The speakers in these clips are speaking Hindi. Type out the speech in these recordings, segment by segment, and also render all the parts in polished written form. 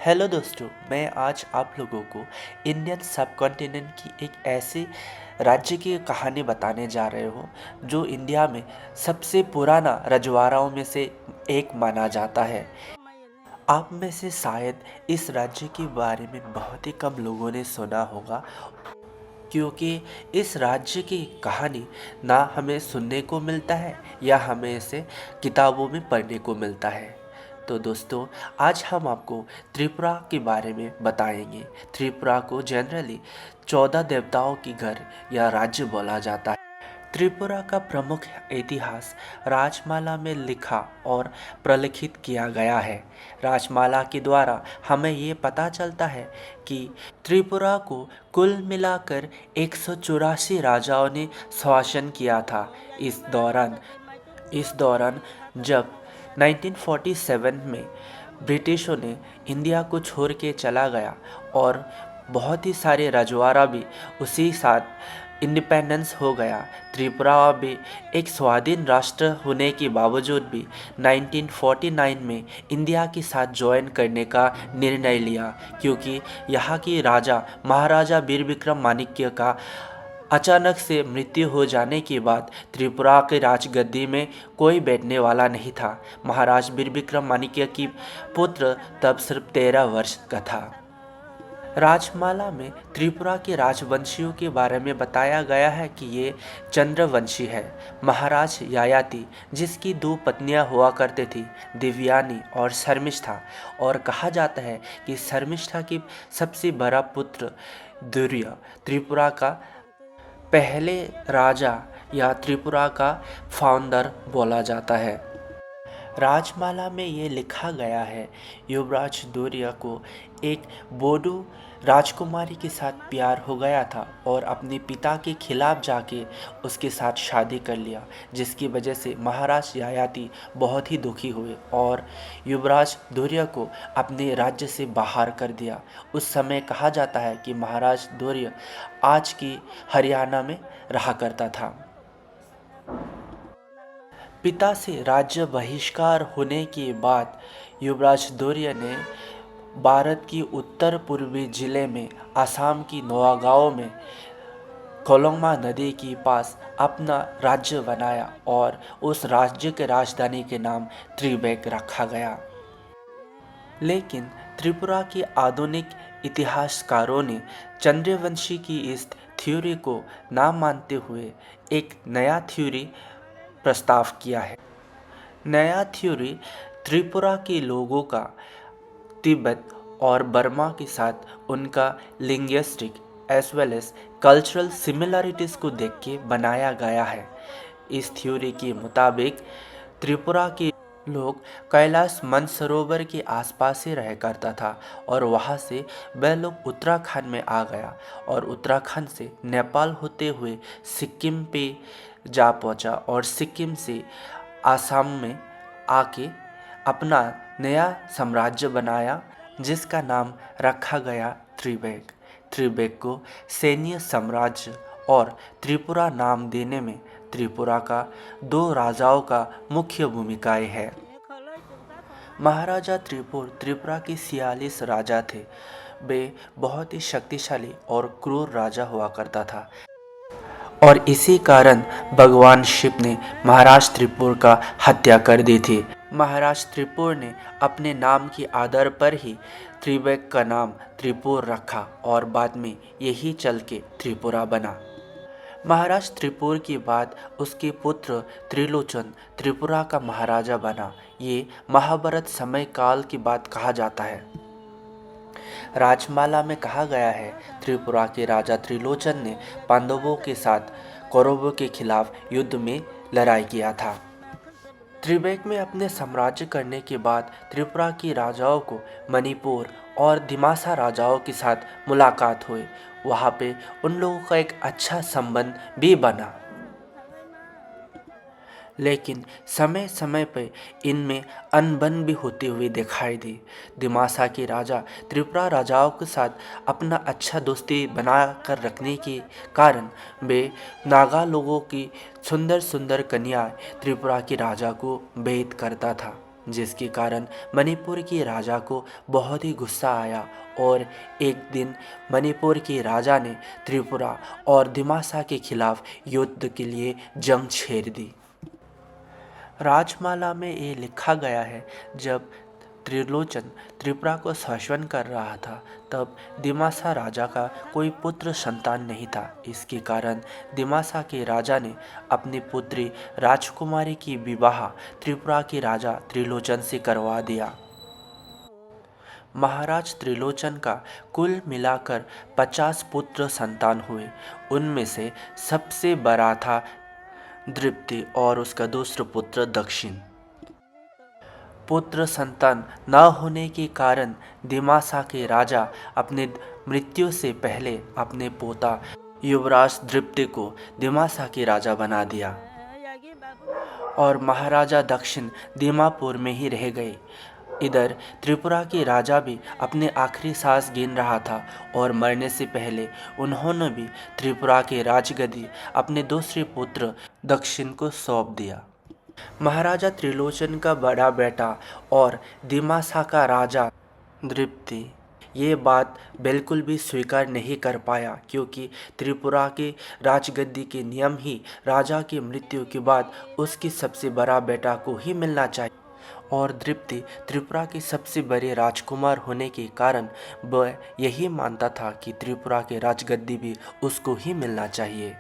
हेलो दोस्तों, मैं आज आप लोगों को इंडियन सब कॉन्टिनेंट की एक ऐसे राज्य की कहानी बताने जा रहे हूँ जो इंडिया में सबसे पुराना रजवाड़ों में से एक माना जाता है। आप में से शायद इस राज्य के बारे में बहुत ही कम लोगों ने सुना होगा, क्योंकि इस राज्य की कहानी ना हमें सुनने को मिलता है या हमें इसे किताबों में पढ़ने को मिलता है। तो दोस्तों, आज हम आपको त्रिपुरा के बारे में बताएंगे। त्रिपुरा को जनरली 14 देवताओं की घर या राज्य बोला जाता है। त्रिपुरा का प्रमुख इतिहास राजमाला में लिखा और प्रलिखित किया गया है। राजमाला के द्वारा हमें ये पता चलता है कि त्रिपुरा को कुल मिलाकर 184 राजाओं ने शासन किया था। इस दौरान जब 1947 में ब्रिटिशों ने इंडिया को छोड़ के चला गया और बहुत ही सारे रजवाड़ा भी उसी साथ इंडिपेंडेंस हो गया। त्रिपुरा भी एक स्वाधीन राष्ट्र होने के बावजूद भी 1949 में इंडिया के साथ ज्वाइन करने का निर्णय लिया, क्योंकि यहाँ की राजा महाराजा वीर विक्रम माणिक्य का अचानक से मृत्यु हो जाने के बाद त्रिपुरा के राजगद्दी में कोई बैठने वाला नहीं था। महाराज वीर विक्रम माणिक्य की पुत्र तब सिर्फ 13 वर्ष का था। राजमाला में त्रिपुरा के राजवंशियों के बारे में बताया गया है कि ये चंद्रवंशी है। महाराज यायाति, जिसकी 2 पत्नियां हुआ करती थी, दिव्यानी और शर्मिष्ठा, और कहा जाता है कि शर्मिष्ठा की सबसे बड़ा पुत्र दुर्य त्रिपुरा का पहले राजा या त्रिपुरा का फाउंडर बोला जाता है। राजमाला में ये लिखा गया है, युवराज दुर्य को एक बोडो राजकुमारी के साथ प्यार हो गया था और अपने पिता के खिलाफ जाके उसके साथ शादी कर लिया, जिसकी वजह से महाराज यायाति बहुत ही दुखी हुए और युवराज दुर्य को अपने राज्य से बाहर कर दिया। उस समय कहा जाता है कि महाराज दुर्य आज की हरियाणा में रहा करता था। पिता से राज्य बहिष्कार होने के बाद युवराज दुर्य ने भारत की उत्तर पूर्वी जिले में असम की नौगांव में कोलोंगमा नदी के पास अपना राज्य बनाया और उस राज्य के राजधानी के नाम त्रिबेक रखा गया। लेकिन त्रिपुरा के आधुनिक इतिहासकारों ने चंद्रवंशी की इस थ्योरी को ना मानते हुए एक नया थ्योरी प्रस्ताव किया है। नया थ्योरी त्रिपुरा के लोगों का तिब्बत और बर्मा के साथ उनका linguistic as well as cultural similarities को देख के बनाया गया है। इस थ्योरी के मुताबिक त्रिपुरा के लोग कैलाश मानसरोवर के आसपास ही रह करता था और वहाँ से वह लोग उत्तराखंड में आ गया और उत्तराखंड से नेपाल होते हुए सिक्किम पे जा पहुँचा और सिक्किम से आसाम में आके अपना नया साम्राज्य बनाया, जिसका नाम रखा गया त्रिबेक। त्रिबेक को सैन्य साम्राज्य और त्रिपुरा नाम देने में त्रिपुरा का 2 राजाओं का मुख्य भूमिकाएं है। महाराजा त्रिपुरा के 46 राजा थे। वे बहुत ही शक्तिशाली और क्रूर राजा हुआ करता था और इसी कारण भगवान शिव ने महाराज त्रिपुर का हत्या कर दी थी। महाराज त्रिपुर ने अपने नाम के आधार पर ही त्रिबेक का नाम त्रिपुर रखा और बाद में यही चल के त्रिपुरा बना। महाराज त्रिपुर के बाद उसके पुत्र त्रिलोचन त्रिपुरा का महाराजा बना। ये महाभारत समय काल की बात कहा जाता है। राजमाला में कहा गया है, त्रिपुरा के राजा त्रिलोचन ने पांडवों के साथ कौरवों के खिलाफ युद्ध में लड़ाई किया था। त्रिबेक में अपने साम्राज्य करने के बाद त्रिपुरा के राजाओं को मणिपुर और दिमासा राजाओं के साथ मुलाकात हुई। वहाँ पे उन लोगों का एक अच्छा संबंध भी बना, लेकिन समय समय पर इनमें अनबन भी होती हुई दिखाई दी। दिमासा के राजा त्रिपुरा राजाओं के साथ अपना अच्छा दोस्ती बना कर रखने के कारण वे नागा लोगों की सुंदर सुंदर कन्याएं त्रिपुरा के राजा को बेद करता था। जिसके कारण मणिपुर के राजा को बहुत ही गुस्सा आया और एक दिन मणिपुर के राजा ने त्रिपुरा और दिमासा के खिलाफ युद्ध के लिए जंग छेड़ दी। राजमाला में ये लिखा गया है, जब त्रिलोचन त्रिपुरा को शासन कर रहा था तब दिमासा राजा का कोई पुत्र संतान नहीं था। इसके कारण दिमासा के राजा ने अपनी पुत्री राजकुमारी की विवाह त्रिपुरा के राजा त्रिलोचन से करवा दिया। महाराज त्रिलोचन का कुल मिलाकर 50 पुत्र संतान हुए। उनमें से सबसे बड़ा था दृप्ति और उसका दूसरा पुत्र दक्षिण। पुत्र संतान न होने के कारण दिमासा के राजा अपने मृत्यु से पहले अपने पोता युवराज दृप्ति को दिमासा के राजा बना दिया और महाराजा दक्षिण दीमापुर में ही रह गए। इधर त्रिपुरा के राजा भी अपने आखिरी सांस गिन रहा था और मरने से पहले उन्होंने भी त्रिपुरा के राजगद्दी अपने दूसरे पुत्र दक्षिण को सौंप दिया। महाराजा त्रिलोचन का बड़ा बेटा और दिमासा का राजा दृप्ति ये बात बिल्कुल भी स्वीकार नहीं कर पाया, क्योंकि त्रिपुरा के राजगद्दी के नियम ही राजा की मृत्यु के बाद उसके सबसे बड़ा बेटा को ही मिलना चाहिए और दृप्ति त्रिपुरा के सबसे बड़े राजकुमार होने के कारण वह यही मानता था कि त्रिपुरा के राजगद्दी भी उसको ही मिलना चाहिए।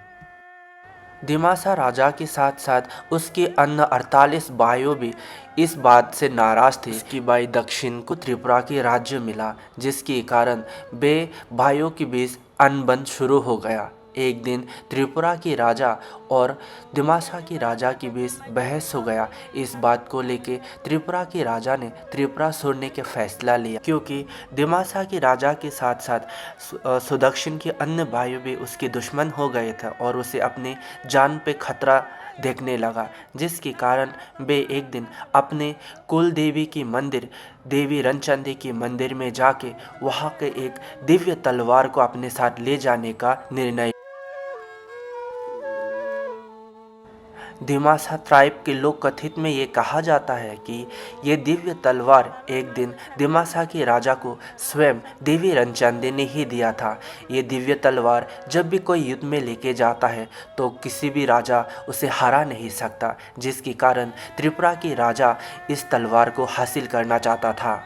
दिमासा राजा के साथ साथ उसके अन्य 48 भाइयों भी इस बात से नाराज थे। उसकी भाई दक्षिण को त्रिपुरा के राज्य मिला, जिसके कारण वे भाइयों के बीच अनबन शुरू हो गया। एक दिन त्रिपुरा के राजा और दिमासा के राजा के बीच बहस हो गया। इस बात को लेके त्रिपुरा के राजा ने त्रिपुरा छोड़ने का फैसला लिया, क्योंकि दिमासा के राजा के साथ साथ सुदक्षिण के अन्य भाई भी उसके दुश्मन हो गए थे और उसे अपने जान पे खतरा देखने लगा, जिसके कारण वे एक दिन अपने कुल देवी की मंदिर देवी रणचंडी के मंदिर में जाके वहाँ के एक दिव्य तलवार को अपने साथ ले जाने का निर्णय। दिमासा ट्राइब के लोक कथित में ये कहा जाता है कि ये दिव्य तलवार एक दिन दिमासा के राजा को स्वयं देवी रणचंडी ने ही दिया था। ये दिव्य तलवार जब भी कोई युद्ध में लेके जाता है तो किसी भी राजा उसे हरा नहीं सकता, जिसके कारण त्रिपुरा के राजा इस तलवार को हासिल करना चाहता था।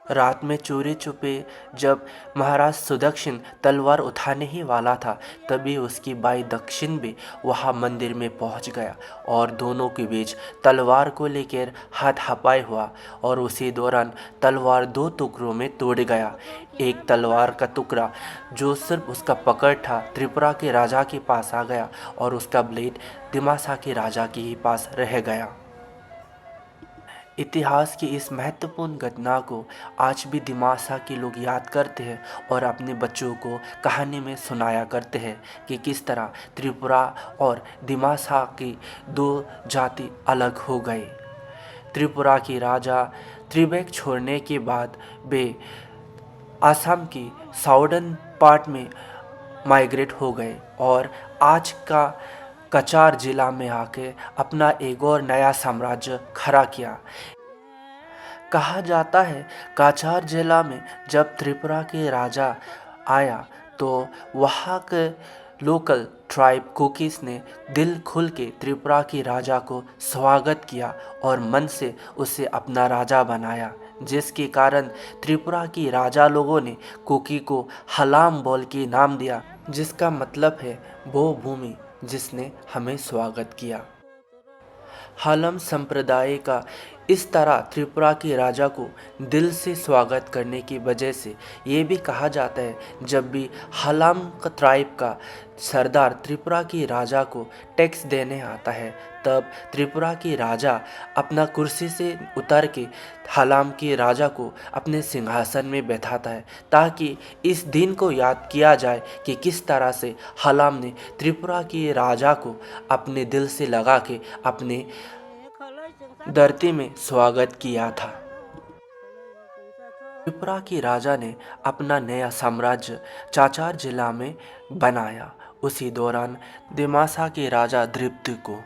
रात में चोरी छुपे जब महाराज सुदक्षिण तलवार उठाने ही वाला था, तभी उसकी भाई दक्षिण भी वहां मंदिर में पहुंच गया और दोनों के बीच तलवार को लेकर हाथापाई हुआ और उसी दौरान तलवार 2 टुकड़ों में टूट गया। एक तलवार का टुकड़ा जो सिर्फ उसका पकड़ था त्रिपुरा के राजा के पास आ गया और उसका ब्लेड दिमासा के राजा के ही पास रह गया। इतिहास की इस महत्वपूर्ण घटना को आज भी दिमासा के लोग याद करते हैं और अपने बच्चों को कहानी में सुनाया करते हैं कि किस तरह त्रिपुरा और दिमासा की 2 जाति अलग हो गए। त्रिपुरा के राजा त्रिबेक छोड़ने के बाद वे असम की साउदर्न पार्ट में माइग्रेट हो गए और आज का कचार जिला में आके अपना एक और नया साम्राज्य खड़ा किया। कहा जाता है काचार जिला में जब त्रिपुरा के राजा आया तो वहाँ के लोकल ट्राइब कुकीज़ ने दिल खुल के त्रिपुरा के राजा को स्वागत किया और मन से उसे अपना राजा बनाया, जिसके कारण त्रिपुरा की राजा लोगों ने कुकी को हलाम बोल के नाम दिया, जिसका मतलब है वो भूमि जिसने हमें स्वागत किया। हलम संप्रदाय का इस तरह त्रिपुरा के राजा को दिल से स्वागत करने की वजह से ये भी कहा जाता है जब भी हलाम ट्राइब का सरदार त्रिपुरा के राजा को टैक्स देने आता है तब त्रिपुरा के राजा अपना कुर्सी से उतर के हलाम के राजा को अपने सिंहासन में बैठाता है, ताकि इस दिन को याद किया जाए कि किस तरह से हलाम ने त्रिपुरा के राजा को अपने दिल से लगा के अपने धरती में स्वागत किया था। त्रिपुरा के राजा ने अपना नया साम्राज्य काचार जिला में बनाया। उसी दौरान दिमासा के राजा दृप्ति को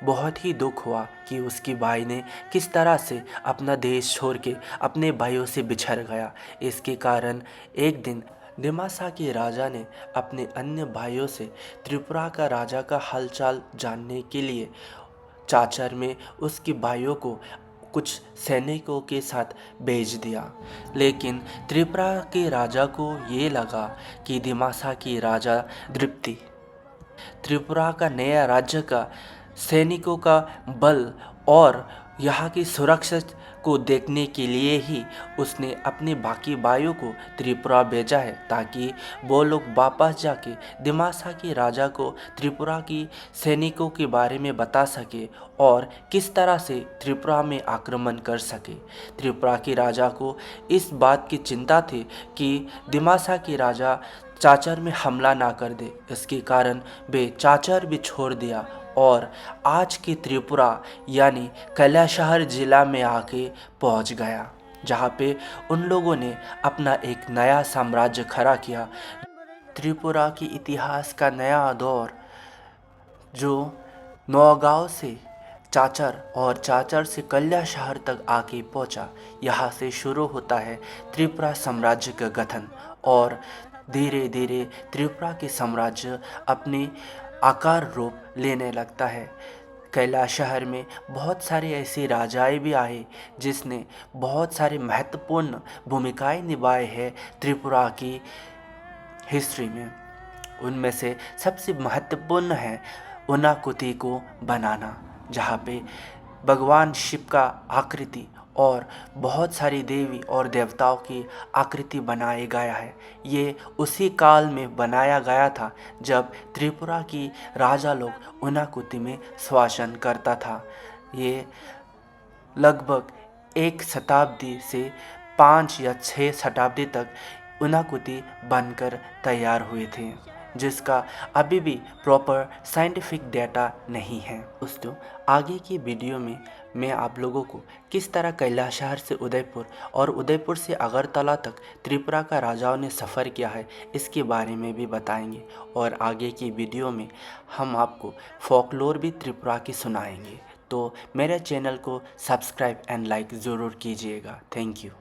बहुत ही दुख हुआ कि उसकी भाई ने किस तरह से अपना देश छोड़ के अपने भाइयों से बिछड़ गया। इसके कारण एक दिन दिमासा के राजा ने अपने अन्य भाइयों से त्रिपुरा का राजा का हालचाल जानने के लिए चाचर में उसके भाइयों को कुछ सैनिकों के साथ भेज दिया। लेकिन त्रिपुरा के राजा को ये लगा कि दिमासा की राजा दृप्ति त्रिपुरा का नया राज्य का सैनिकों का बल और यहाँ की सुरक्षा को देखने के लिए ही उसने अपने बाकी भाइयों को त्रिपुरा भेजा है, ताकि वो लोग वापस जाके दिमासा के राजा को त्रिपुरा की सैनिकों के बारे में बता सके और किस तरह से त्रिपुरा में आक्रमण कर सके। त्रिपुरा के राजा को इस बात की चिंता थी कि दिमासा के राजा चाचर में हमला ना कर दे। इसके कारण वे चाचर भी छोड़ दिया और आज की त्रिपुरा यानी कैलाशहर जिला में आके पहुंच गया, जहां पे उन लोगों ने अपना एक नया साम्राज्य खड़ा किया। त्रिपुरा की इतिहास का नया दौर जो नौगांव से चाचर और चाचर से कैलाशहर तक आके पहुंचा, यहाँ से शुरू होता है त्रिपुरा साम्राज्य का गठन और धीरे धीरे त्रिपुरा के साम्राज्य अपने आकार रूप लेने लगता है। कैलाशहर में बहुत सारे ऐसे राजाएं भी आए जिसने बहुत सारे महत्वपूर्ण भूमिकाएं निभाए हैं त्रिपुरा की हिस्ट्री में। उनमें से सबसे महत्वपूर्ण है उनाकुती को बनाना, जहाँ पे भगवान शिव का आकृति और बहुत सारी देवी और देवताओं की आकृति बनाया गया है। ये उसी काल में बनाया गया था जब त्रिपुरा की राजा लोग उनाकुती में शासन करता था। ये लगभग 1 शताब्दी से 5 या 6 शताब्दी तक उनाकुती बनकर तैयार हुए थे, जिसका अभी भी प्रॉपर साइंटिफिक डाटा नहीं है। दोस्तों, आगे की वीडियो में मैं आप लोगों को किस तरह कैलाशहर से उदयपुर और उदयपुर से अगरतला तक त्रिपुरा का राजाओं ने सफ़र किया है, इसके बारे में भी बताएंगे। और आगे की वीडियो में हम आपको फोकलोर भी त्रिपुरा की सुनाएंगे। तो मेरे चैनल को सब्सक्राइब एंड लाइक ज़रूर कीजिएगा। Thank you.